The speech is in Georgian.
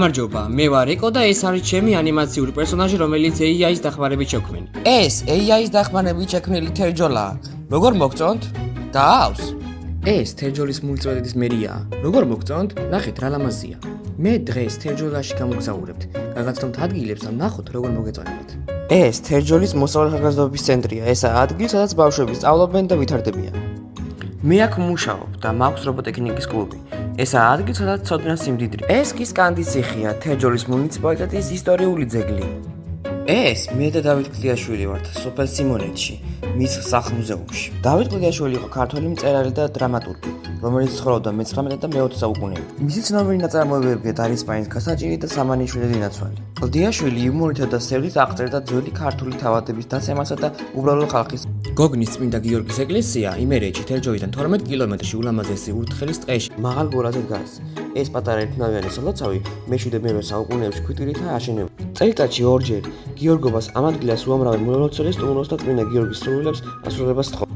გამარჯობა, მე ვარ ეკო და ეს არის ჩემი ანიმაციური პერსონაჟი, რომელიც AI-ის დახმარებით შექმნილი. ეს AI-ის დახმარებით შექმნილი თერჯოლაა. როგორ მოგწონთ? დაავს? ეს თერჯოლის მულტიპლედის მერია. როგორ მოგწონთ? ნახეთ რა ლამაზია. მე დღეს თერჯოლაში გამოგზაურებთ. გაგაცნობთ ადგილებს და ნახოთ როგორ მოგეწონებათ. ეს თერჯოლის მოსწავლე ხარგაზრდობის ცენტრია. ესაა ადგილი, სადაც ბავშვები სწავლობენ და ვითარდებიან. მე აქ მუშაობ და მაქვს რობოტექნიკის კლუბი. ესაა ადგილი, სადაც ცოდნა სიმდიდრე. ეს კი სკანდის ციხეა, თერჯოლის მუნიციპალიტეტის ისტორიული ძეგლი. ეს მე და დავით კლდიაშვილი ვართ, სოფელ სიმონეთში, მის სახლ-მუზეუმში. დავით კლდიაშვილი იყო ქართველი მწერალი და დრამატურგი, რომელიც ცხოვრობდა მე-19 და მე-20 საუკუნეებში. მისი ცნობილი ნაწარმოებებია „დარისპანის გასაჭირი“ და „სამანიშვილე დინაცვალი“. კლდიაშვილი იუმორითა და სევლით აღწერდა ძველი ქართული თავადების დაცემასა და უბრალო ხალხის. გოგნის წმინდა გიორგის ეკლესია იმერეთში თერჯოლიდან 12 კილომეტრში ულამაზესი ურთხელის ტყეში. მაღალ გორაზე დგას. ეს პატარა ერთნავიანი სალოცავი მე-17 საუკუნეებში ქვიტირითა აშენებული. წელიწადში ორჯერ გიორგობას ამ ადგილას უამრავი მოლოცველი სტუმრობს და წმინდა გიორგის სურვილებს ასრულებას თხოვს.